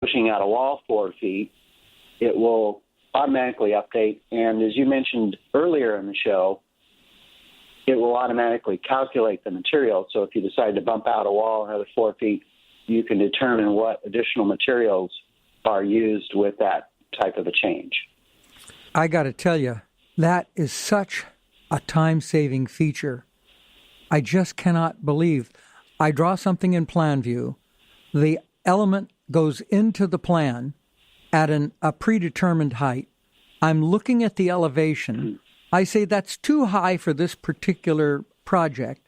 pushing out a wall 4 feet, it will automatically update. And as you mentioned earlier in the show, it will automatically calculate the material. So if you decide to bump out a wall another 4 feet, you can determine what additional materials are used with that type of a change. I got to tell you, that is such a time-saving feature. I just cannot believe. I draw something in plan view. The element goes into the plan at a predetermined height. I'm looking at the elevation. I say that's too high for this particular project.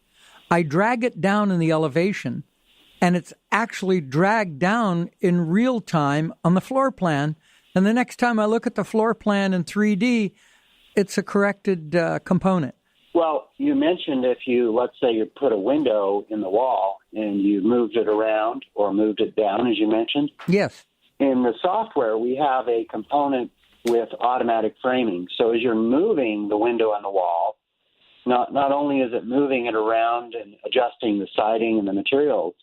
I drag it down in the elevation, and it's actually dragged down in real time on the floor plan. And the next time I look at the floor plan in 3D, it's a corrected component. Well, you mentioned if you, let's say you put a window in the wall and you moved it around or moved it down, as you mentioned. Yes. In the software, we have a component with automatic framing. So as you're moving the window on the wall, not only is it moving it around and adjusting the siding and the materials,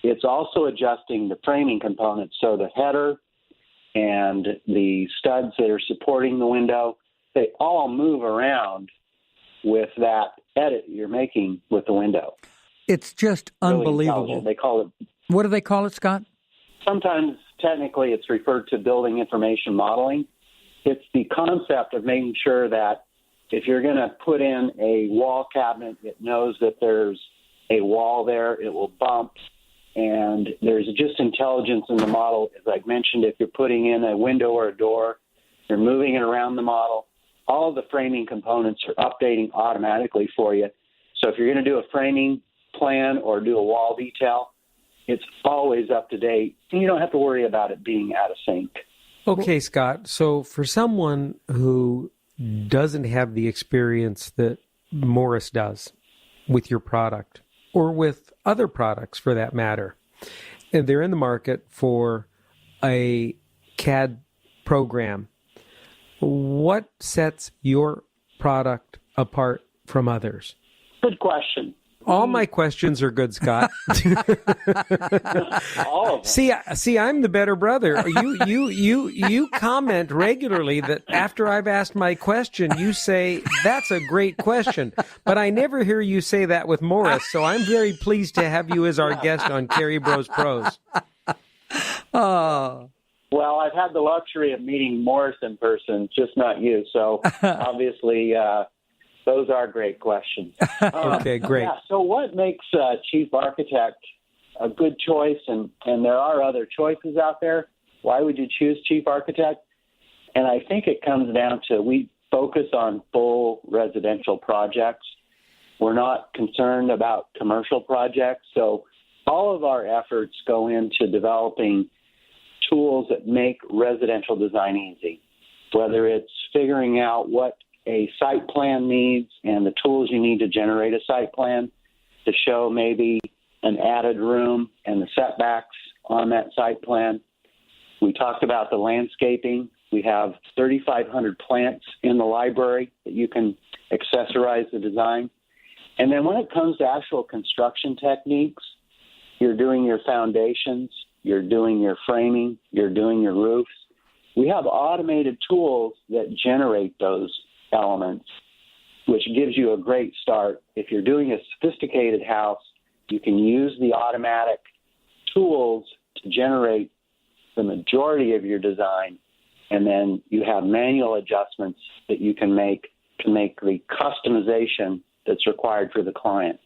it's also adjusting the framing components. So the header and the studs that are supporting the window, they all move around with that edit you're making with the window. It's just unbelievable. Really, they call it... What do they call it, Scott? Sometimes, technically, it's referred to building information modeling. It's the concept of making sure that if you're going to put in a wall cabinet, it knows that there's a wall there, it will bump, and there's just intelligence in the model. As I mentioned, if you're putting in a window or a door, you're moving it around the model. All of the framing components are updating automatically for you. So if you're going to do a framing plan or do a wall detail, it's always up to date, and you don't have to worry about it being out of sync. Okay, Scott. So for someone who doesn't have the experience that Morris does with your product, or with other products for that matter, and they're in the market for a CAD program, what sets your product apart from others? Good question. All my questions are good, Scott. All of them. See, I'm the better brother. You comment regularly that after I've asked my question, you say, that's a great question. But I never hear you say that with Morris, so I'm very pleased to have you as our guest on CareyBrosPros. Oh. Well, I've had the luxury of meeting Morris in person, just not you. So obviously, those are great questions. Okay, great. Yeah, so what makes Chief Architect a good choice? And there are other choices out there. Why would you choose Chief Architect? And I think it comes down to we focus on full residential projects. We're not concerned about commercial projects. So all of our efforts go into developing tools that make residential design easy, whether it's figuring out what a site plan needs and the tools you need to generate a site plan to show maybe an added room and the setbacks on that site plan. We talked about the landscaping. We have 3,500 plants in the library that you can accessorize the design. And then when it comes to actual construction techniques, you're doing your foundations, you're doing your framing, you're doing your roofs. We have automated tools that generate those elements, which gives you a great start. If you're doing a sophisticated house, you can use the automatic tools to generate the majority of your design, and then you have manual adjustments that you can make to make the customization that's required for the client.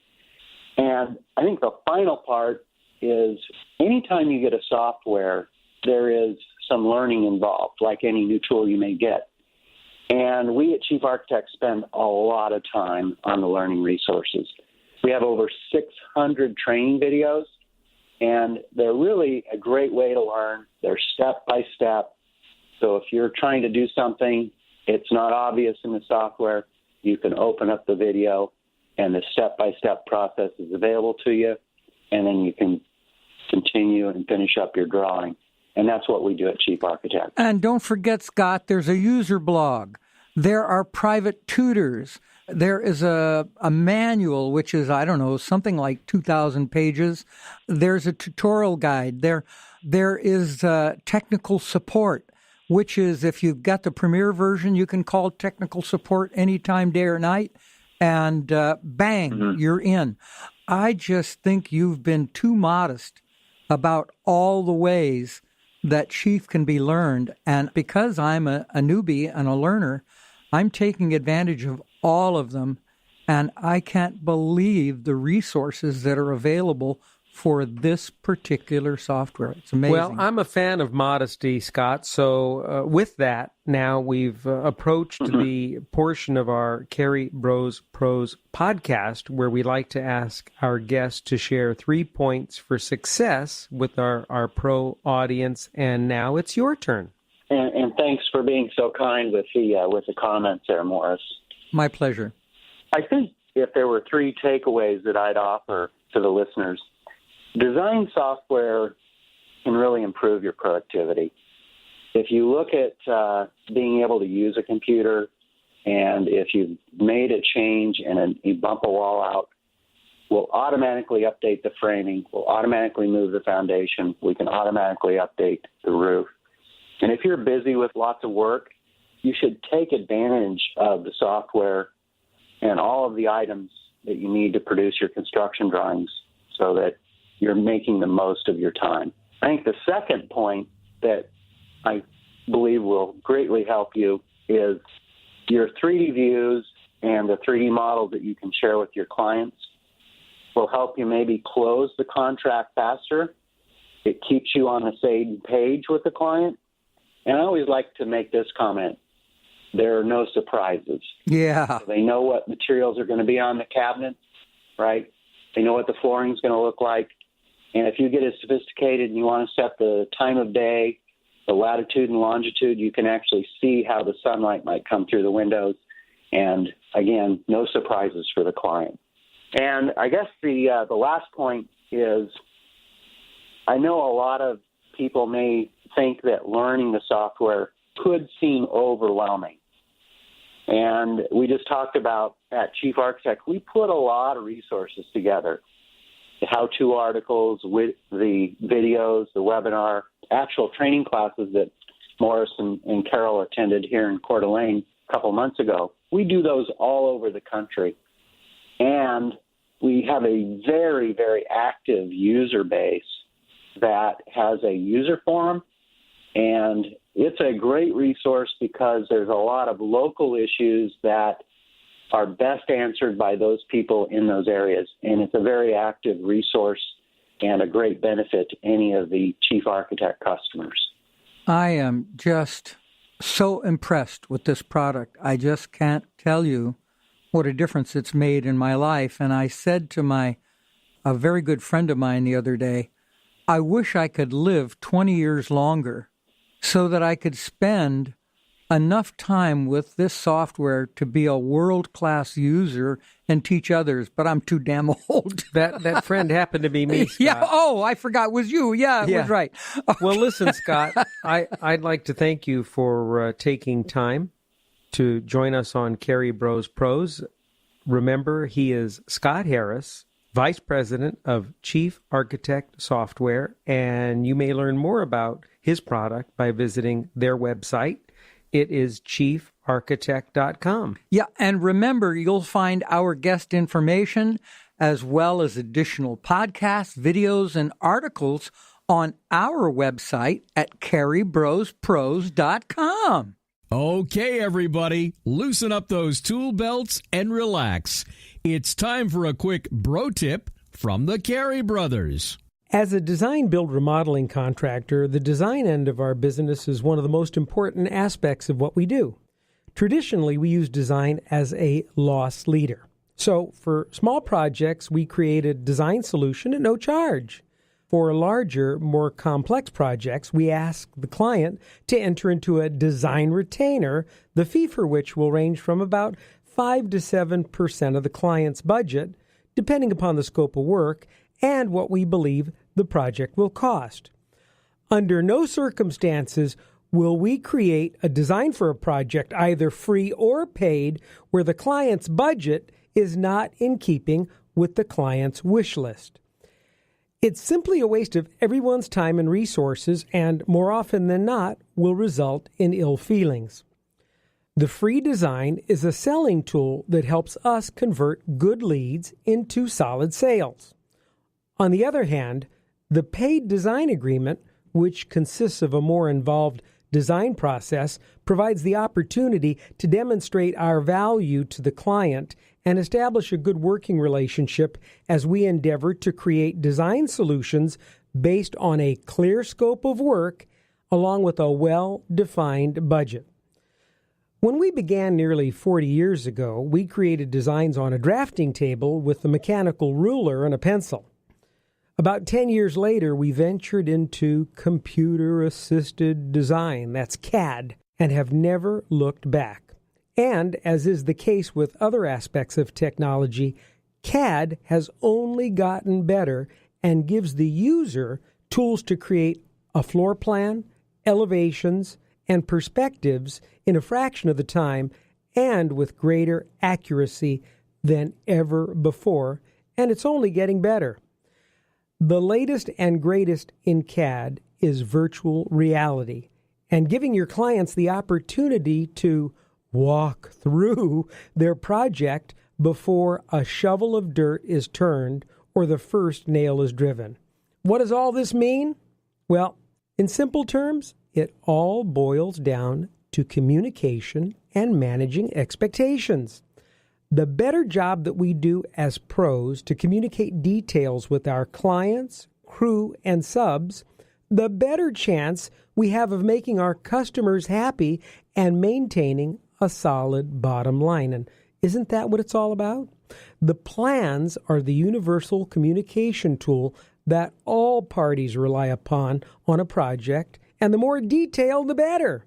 And I think the final part is anytime you get a software, there is some learning involved, like any new tool you may get. And we at Chief Architect spend a lot of time on the learning resources. We have over 600 training videos, and they're really a great way to learn. They're step by step. So if you're trying to do something, it's not obvious in the software, you can open up the video, and the step-by-step process is available to you, and then you can continue and finish up your drawing. And that's what we do at Chief Architect. And don't forget, Scott, there's a user blog. There are private tutors. There is a manual, which is, I don't know, something like 2,000 pages. There's a tutorial guide. There is technical support, which is if you've got the premier version, you can call technical support anytime, day or night, and bang, you're in. I just think you've been too modest about all the ways that Chief can be learned. And because I'm a newbie and a learner, I'm taking advantage of all of them, and I can't believe the resources that are available for this particular software. It's amazing. Well, I'm a fan of modesty, Scott. So with that, now we've approached the portion of our CareyBrosPros podcast where we like to ask our guests to share 3 points for success with our pro audience. And now it's your turn. And thanks for being so kind with the comments there, Morris. My pleasure. I think if there were 3 takeaways that I'd offer to the listeners, design software can really improve your productivity. If you look at being able to use a computer, and if you've made a change and you bump a wall out, we'll automatically update the framing, we'll automatically move the foundation, we can automatically update the roof. And if you're busy with lots of work, you should take advantage of the software and all of the items that you need to produce your construction drawings so that you're making the most of your time. I think the second point that I believe will greatly help you is your 3D views and the 3D models that you can share with your clients will help you maybe close the contract faster. It keeps you on the same page with the client. And I always like to make this comment. There are no surprises. Yeah. So they know what materials are going to be on the cabinet, right? They know what the flooring is going to look like. And if you get as sophisticated and you want to set the time of day, the latitude and longitude, you can actually see how the sunlight might come through the windows. And again, no surprises for the client. And I guess the last point is I know a lot of people may think that learning the software could seem overwhelming. And we just talked about at Chief Architect, we put a lot of resources together. The how-to articles, with the videos, the webinar, actual training classes that Morris and Carol attended here in Coeur d'Alene a couple months ago. We do those all over the country. And we have a very, very active user base that has a user forum. And it's a great resource because there's a lot of local issues that are best answered by those people in those areas. And it's a very active resource and a great benefit to any of the Chief Architect customers. I am just so impressed with this product. I just can't tell you what a difference it's made in my life. And I said to a very good friend of mine the other day, I wish I could live 20 years longer so that I could spend enough time with this software to be a world-class user and teach others, but I'm too damn old. That friend happened to be me, Scott. Yeah. Oh, I forgot it was you. Yeah, it was right. Okay. Well, listen, Scott, I'd like to thank you for taking time to join us on CareyBrosPros. Remember, he is Scott Harris, Vice President of Chief Architect Software, and you may learn more about his product by visiting their website. It is chiefarchitect.com. Yeah, and remember, you'll find our guest information as well as additional podcasts, videos, and articles on our website at CareyBrosPros.com. Okay, everybody, loosen up those tool belts and relax. It's time for a quick bro tip from the Carey brothers. As a design build remodeling contractor, the design end of our business is one of the most important aspects of what we do. Traditionally, we use design as a loss leader. So for small projects, we create a design solution at no charge. For larger, more complex projects, we ask the client to enter into a design retainer, the fee for which will range from about 5 to 7% of the client's budget, depending upon the scope of work and what we believe the project will cost. Under no circumstances will we create a design for a project, either free or paid, where the client's budget is not in keeping with the client's wish list. It's simply a waste of everyone's time and resources, and more often than not will result in ill feelings. The free design is a selling tool that helps us convert good leads into solid sales. On the other hand, the paid design agreement, which consists of a more involved design process, provides the opportunity to demonstrate our value to the client and establish a good working relationship as we endeavor to create design solutions based on a clear scope of work along with a well-defined budget. When we began nearly 40 years ago, we created designs on a drafting table with a mechanical ruler and a pencil. About 10 years later, we ventured into computer-assisted design, that's CAD, and have never looked back. And, as is the case with other aspects of technology, CAD has only gotten better and gives the user tools to create a floor plan, elevations, and perspectives in a fraction of the time and with greater accuracy than ever before, and it's only getting better. The latest and greatest in CAD is virtual reality, and giving your clients the opportunity to walk through their project before a shovel of dirt is turned or the first nail is driven. What does all this mean? Well, in simple terms, it all boils down to communication and managing expectations. The better job that we do as pros to communicate details with our clients, crew, and subs, the better chance we have of making our customers happy and maintaining a solid bottom line. And isn't that what it's all about? The plans are the universal communication tool that all parties rely upon on a project, and the more detailed, the better.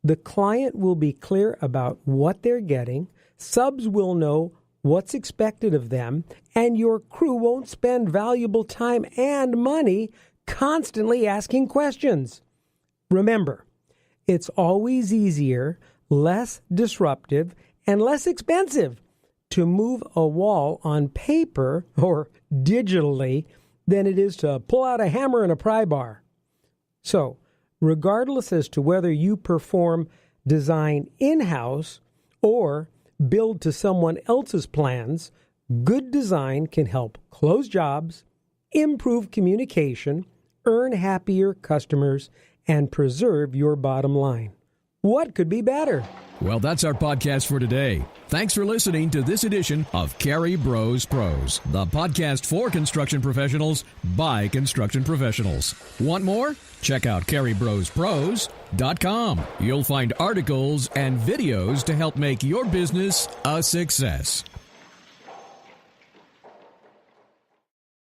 The client will be clear about what they're getting, subs will know what's expected of them, and your crew won't spend valuable time and money constantly asking questions. Remember, it's always easier, less disruptive, and less expensive to move a wall on paper or digitally than it is to pull out a hammer and a pry bar. So, regardless as to whether you perform design in-house or build to someone else's plans, good design can help close jobs, improve communication, earn happier customers, and preserve your bottom line. What could be better? Well, that's our podcast for today. Thanks for listening to this edition of CareyBrosPros, the podcast for construction professionals by construction professionals. Want more? Check out CareyBrosPros.com. You'll find articles and videos to help make your business a success.